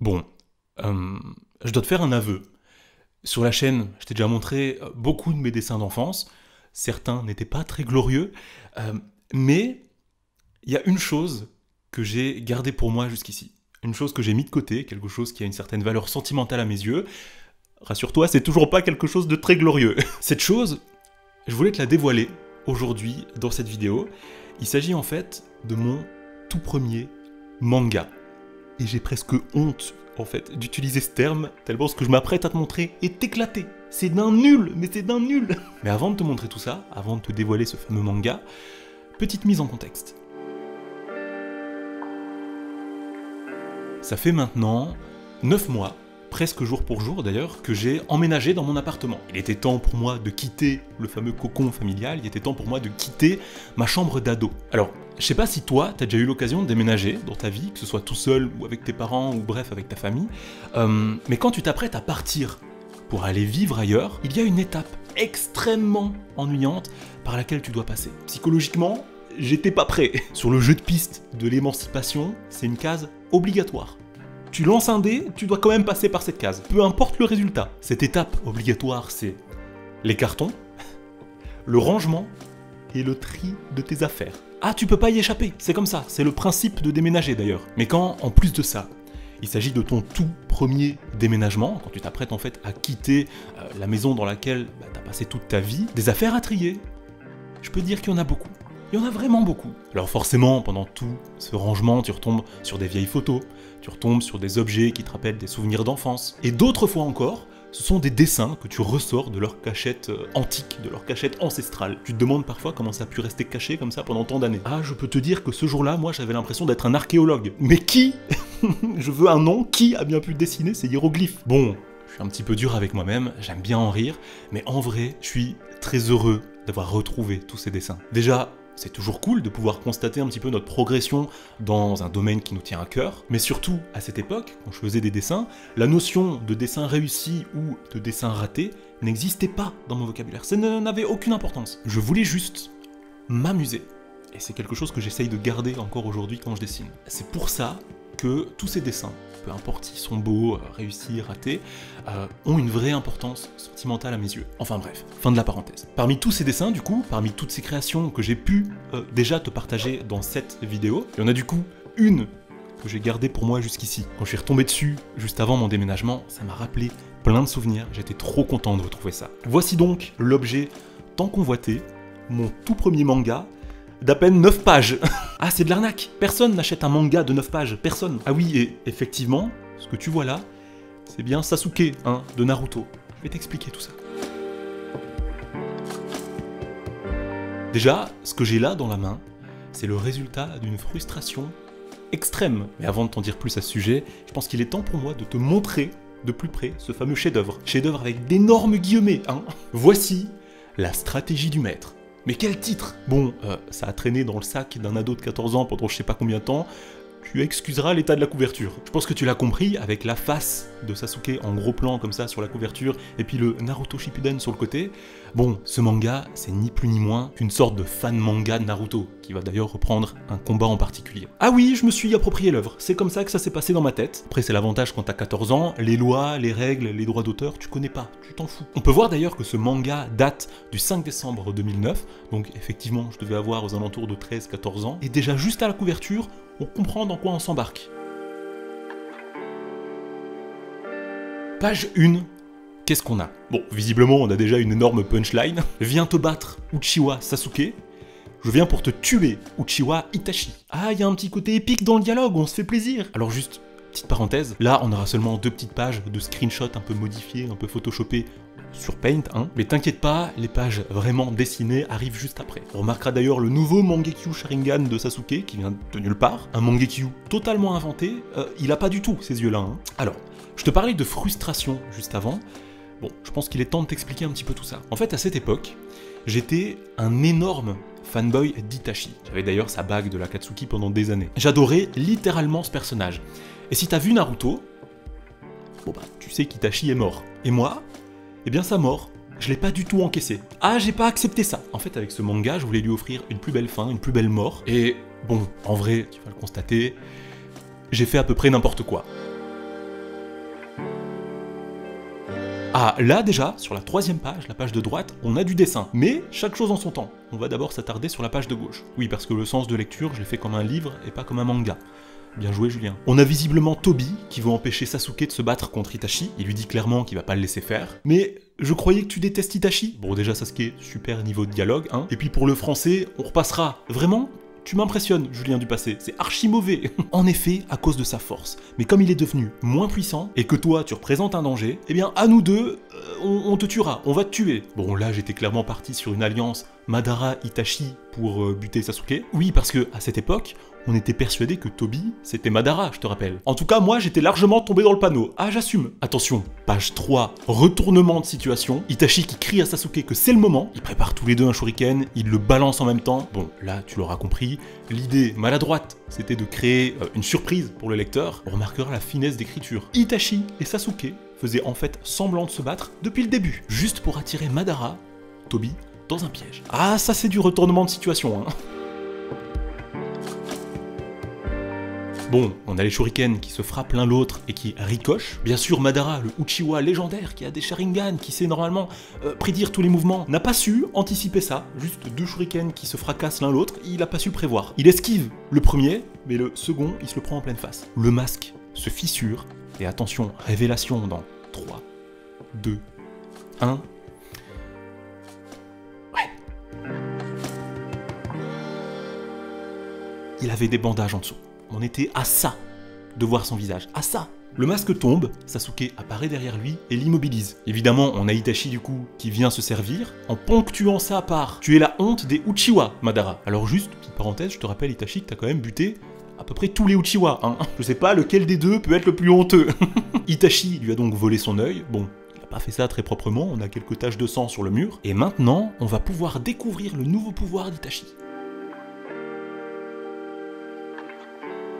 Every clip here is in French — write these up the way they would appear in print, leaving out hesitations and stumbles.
Bon, je dois te faire un aveu. Sur la chaîne, je t'ai déjà montré beaucoup de mes dessins d'enfance. Certains n'étaient pas très glorieux, mais il y a une chose que j'ai gardée pour moi jusqu'ici. Une chose que j'ai mis de côté, quelque chose qui a une certaine valeur sentimentale à mes yeux. Rassure-toi, c'est toujours pas quelque chose de très glorieux. Cette chose, je voulais te la dévoiler aujourd'hui dans cette vidéo. Il s'agit en fait de mon tout premier manga. Et j'ai presque honte, en fait, d'utiliser ce terme, tellement ce que je m'apprête à te montrer est éclaté. C'est d'un nul, mais c'est d'un nul. Mais avant de te montrer tout ça, avant de te dévoiler ce fameux manga, petite mise en contexte. Ça fait maintenant 9 mois, presque jour pour jour d'ailleurs, que j'ai emménagé dans mon appartement. Il était temps pour moi de quitter le fameux cocon familial, il était temps pour moi de quitter ma chambre d'ado. Alors, je sais pas si toi, t'as déjà eu l'occasion de déménager dans ta vie, que ce soit tout seul ou avec tes parents ou bref avec ta famille, mais quand tu t'apprêtes à partir pour aller vivre ailleurs, il y a une étape extrêmement ennuyante par laquelle tu dois passer. Psychologiquement, j'étais pas prêt. Sur le jeu de piste de l'émancipation, c'est une case obligatoire. Tu lances un dé, tu dois quand même passer par cette case, peu importe le résultat. Cette étape obligatoire, c'est les cartons, le rangement et le tri de tes affaires. Ah, tu peux pas y échapper, c'est comme ça, c'est le principe de déménager d'ailleurs. Mais quand, en plus de ça, il s'agit de ton tout premier déménagement, quand tu t'apprêtes en fait à quitter la maison dans laquelle tu as passé toute ta vie, des affaires à trier, je peux dire qu'il y en a beaucoup. Il y en a vraiment beaucoup. Alors forcément, pendant tout ce rangement, tu retombes sur des vieilles photos, tu retombes sur des objets qui te rappellent des souvenirs d'enfance. Et d'autres fois encore, ce sont des dessins que tu ressors de leur cachette antique, de leur cachette ancestrale. Tu te demandes parfois comment ça a pu rester caché comme ça pendant tant d'années. Ah, je peux te dire que ce jour-là, moi j'avais l'impression d'être un archéologue. Mais qui je veux un nom, qui a bien pu dessiner ces hiéroglyphes? Bon, je suis un petit peu dur avec moi-même, j'aime bien en rire, mais en vrai, je suis très heureux d'avoir retrouvé tous ces dessins. Déjà, c'est toujours cool de pouvoir constater un petit peu notre progression dans un domaine qui nous tient à cœur, mais surtout, à cette époque, quand je faisais des dessins, la notion de dessin réussi ou de dessin raté n'existait pas dans mon vocabulaire, ça n'avait aucune importance. Je voulais juste m'amuser, et c'est quelque chose que j'essaye de garder encore aujourd'hui quand je dessine. C'est pour ça que tous ces dessins, peu importe s'ils sont beaux, réussis, ratés, ont une vraie importance sentimentale à mes yeux. Enfin bref, fin de la parenthèse. Parmi tous ces dessins, du coup, parmi toutes ces créations que j'ai pu déjà te partager dans cette vidéo, il y en a du coup une que j'ai gardée pour moi jusqu'ici. Quand je suis retombé dessus, juste avant mon déménagement, ça m'a rappelé plein de souvenirs, j'étais trop content de retrouver ça. Voici donc l'objet tant convoité, mon tout premier manga, d'à peine 9 pages. Ah, c'est de l'arnaque. Personne n'achète un manga de 9 pages. Personne. Ah oui, et effectivement, ce que tu vois là, c'est bien Sasuke, hein, de Naruto. Je vais t'expliquer tout ça. Déjà, ce que j'ai là dans la main, c'est le résultat d'une frustration extrême. Mais avant de t'en dire plus à ce sujet, je pense qu'il est temps pour moi de te montrer de plus près ce fameux chef-d'œuvre. Chef-d'œuvre avec d'énormes guillemets, hein. Voici la stratégie du maître. Mais quel titre! Bon, ça a traîné dans le sac d'un ado de 14 ans pendant je sais pas combien de temps. Tu excuseras l'état de la couverture. Je pense que tu l'as compris, avec la face de Sasuke en gros plan comme ça sur la couverture, et puis le Naruto Shippuden sur le côté. Bon, ce manga, c'est ni plus ni moins qu'une sorte de fan manga de Naruto, qui va d'ailleurs reprendre un combat en particulier. Ah oui, je me suis approprié l'œuvre, c'est comme ça que ça s'est passé dans ma tête. Après, c'est l'avantage quand t'as 14 ans, les lois, les règles, les droits d'auteur, tu connais pas, tu t'en fous. On peut voir d'ailleurs que ce manga date du 5 décembre 2009, donc effectivement, je devais avoir aux alentours de 13-14 ans, et déjà juste à la couverture, on comprend dans quoi on s'embarque. Page 1, qu'est-ce qu'on a? Bon, visiblement, on a déjà une énorme punchline. Viens te battre, Uchiwa Sasuke. Je viens pour te tuer, Uchiwa Itachi. Ah, il y a un petit côté épique dans le dialogue, on se fait plaisir. Alors juste, petite parenthèse, là, on aura seulement 2 petites pages de screenshots un peu modifiés, un peu photoshopés sur Paint, hein. Mais t'inquiète pas, les pages vraiment dessinées arrivent juste après. On remarquera d'ailleurs le nouveau Mangekyo Sharingan de Sasuke, qui vient de nulle part. Un Mangekyo totalement inventé, il a pas du tout ces yeux-là, hein. Alors, je te parlais de frustration juste avant. Bon, je pense qu'il est temps de t'expliquer un petit peu tout ça. En fait, à cette époque, j'étais un énorme fanboy d'Itachi. J'avais d'ailleurs sa bague de l'Akatsuki pendant des années. J'adorais littéralement ce personnage. Et si t'as vu Naruto, bon bah, tu sais qu'Itachi est mort. Et moi, eh bien sa mort, je l'ai pas du tout encaissé. Ah, j'ai pas accepté ça. En fait, avec ce manga, je voulais lui offrir une plus belle fin, une plus belle mort. Et bon, en vrai, tu vas le constater, j'ai fait à peu près n'importe quoi. Ah, là déjà, sur la 3e page, la page de droite, on a du dessin. Mais chaque chose en son temps. On va d'abord s'attarder sur la page de gauche. Oui, parce que le sens de lecture, je l'ai fait comme un livre et pas comme un manga. Bien joué, Julien. On a visiblement Tobi qui veut empêcher Sasuke de se battre contre Itachi. Il lui dit clairement qu'il va pas le laisser faire. Mais je croyais que tu détestes Itachi. Bon, déjà, Sasuke, super niveau de dialogue, hein. Et puis pour le français, on repassera. Vraiment ? Tu m'impressionnes, Julien du passé, c'est archi mauvais. En effet, à cause de sa force. Mais comme il est devenu moins puissant, et que toi, tu représentes un danger, eh bien, à nous deux, on te tuera, on va te tuer. Bon, là, j'étais clairement parti sur une alliance Madara-Itachi pour buter Sasuke. Oui, parce que à cette époque, on était persuadé que Tobi, c'était Madara, je te rappelle. En tout cas, moi, j'étais largement tombé dans le panneau. Ah, j'assume. Attention, page 3, retournement de situation. Itachi qui crie à Sasuke que c'est le moment. Ils préparent tous les deux un shuriken, ils le balancent en même temps. Bon, là, tu l'auras compris, l'idée maladroite, c'était de créer une surprise pour le lecteur. On remarquera la finesse d'écriture. Itachi et Sasuke faisaient en fait semblant de se battre depuis le début, juste pour attirer Madara, Tobi, dans un piège. Ah, ça c'est du retournement de situation, hein. Bon, on a les shurikens qui se frappent l'un l'autre et qui ricochent. Bien sûr, Madara, le Uchiwa légendaire qui a des Sharingan, qui sait normalement prédire tous les mouvements, n'a pas su anticiper ça. Juste 2 shurikens qui se fracassent l'un l'autre, il a pas su prévoir. Il esquive le premier, mais le second, il se le prend en pleine face. Le masque se fissure, et attention, révélation dans 3, 2, 1... Il avait des bandages en dessous. On était à ça de voir son visage, à ça. Le masque tombe, Sasuke apparaît derrière lui et l'immobilise. Évidemment, on a Itachi du coup qui vient se servir en ponctuant ça par « Tu es la honte des Uchiwa, Madara ». Alors juste, petite parenthèse, je te rappelle Itachi que t'as quand même buté à peu près tous les Uchiwa, hein. Je sais pas lequel des deux peut être le plus honteux. Itachi lui a donc volé son œil, bon... pas fait ça très proprement, on a quelques taches de sang sur le mur. Et maintenant, on va pouvoir découvrir le nouveau pouvoir d'Itachi.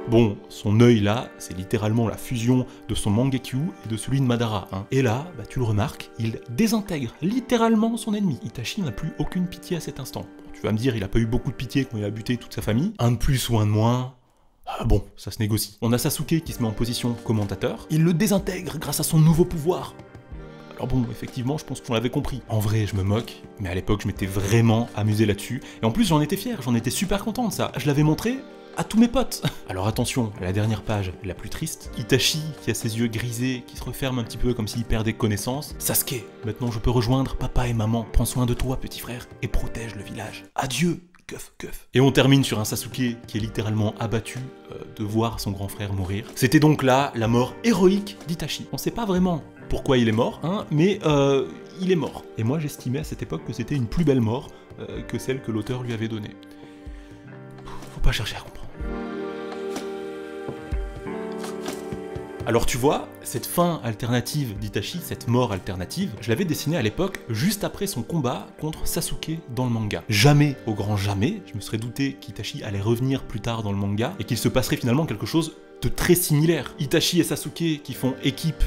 Bon, son œil là, c'est littéralement la fusion de son Mangekyu et de celui de Madara, hein. Et là, bah, tu le remarques, il désintègre littéralement son ennemi. Itachi n'a plus aucune pitié à cet instant. Tu vas me dire, il a pas eu beaucoup de pitié quand il a buté toute sa famille. Un de plus ou un de moins... Ah bon, ça se négocie. On a Sasuke qui se met en position commentateur. Il le désintègre grâce à son nouveau pouvoir. Alors bon, effectivement, je pense qu'on l'avait compris. En vrai, je me moque, mais à l'époque, je m'étais vraiment amusé là-dessus. Et en plus, j'en étais fier, j'en étais super content de ça. Je l'avais montré à tous mes potes. Alors attention, à la dernière page, la plus triste. Itachi, qui a ses yeux grisés, qui se referme un petit peu comme s'il perdait connaissance. Sasuke, maintenant je peux rejoindre papa et maman. Prends soin de toi, petit frère, et protège le village. Adieu, keuf, keuf. Et on termine sur un Sasuke qui est littéralement abattu de voir son grand frère mourir. C'était donc là la mort héroïque d'Itachi. On sait pas vraiment pourquoi il est mort, hein, mais il est mort. Et moi j'estimais à cette époque que c'était une plus belle mort que celle que l'auteur lui avait donnée. Faut pas chercher à comprendre. Alors tu vois, cette fin alternative d'Itachi, cette mort alternative, je l'avais dessinée à l'époque juste après son combat contre Sasuke dans le manga. Jamais, au grand jamais, je me serais douté qu'Itachi allait revenir plus tard dans le manga et qu'il se passerait finalement quelque chose de très similaire. Itachi et Sasuke qui font équipe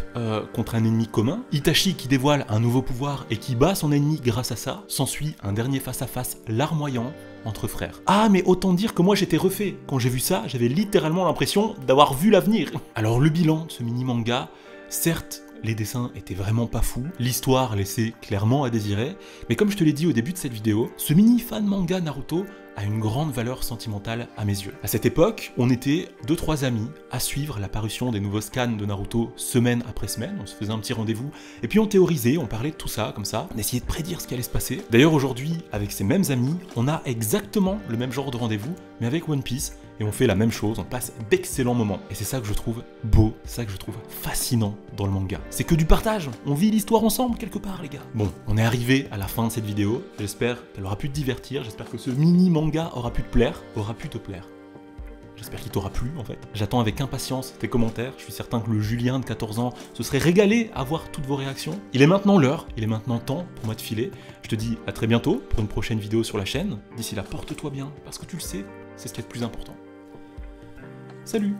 contre un ennemi commun, Itachi qui dévoile un nouveau pouvoir et qui bat son ennemi grâce à ça, s'ensuit un dernier face-à-face larmoyant entre frères. Ah, mais autant dire que moi j'étais refait. Quand j'ai vu ça, j'avais littéralement l'impression d'avoir vu l'avenir. Alors le bilan de ce mini-manga, certes, les dessins étaient vraiment pas fous, l'histoire laissait clairement à désirer, mais comme je te l'ai dit au début de cette vidéo, ce mini-fan manga Naruto a une grande valeur sentimentale à mes yeux. À cette époque, on était 2-3 amis à suivre la parution des nouveaux scans de Naruto semaine après semaine, on se faisait un petit rendez-vous, et puis on théorisait, on parlait de tout ça, comme ça, on essayait de prédire ce qui allait se passer. D'ailleurs aujourd'hui, avec ces mêmes amis, on a exactement le même genre de rendez-vous, mais avec One Piece, et on fait la même chose, on passe d'excellents moments. Et c'est ça que je trouve beau, c'est ça que je trouve fascinant dans le manga. C'est que du partage, on vit l'histoire ensemble quelque part les gars. Bon, on est arrivé à la fin de cette vidéo, j'espère qu'elle aura pu te divertir, j'espère que ce mini manga aura pu te plaire, J'espère qu'il t'aura plu en fait. J'attends avec impatience tes commentaires, je suis certain que le Julien de 14 ans se serait régalé à voir toutes vos réactions. Il est maintenant l'heure, il est maintenant temps pour moi de filer. Je te dis à très bientôt pour une prochaine vidéo sur la chaîne. D'ici là, porte-toi bien, parce que tu le sais, c'est ce qui est le plus important. Salut!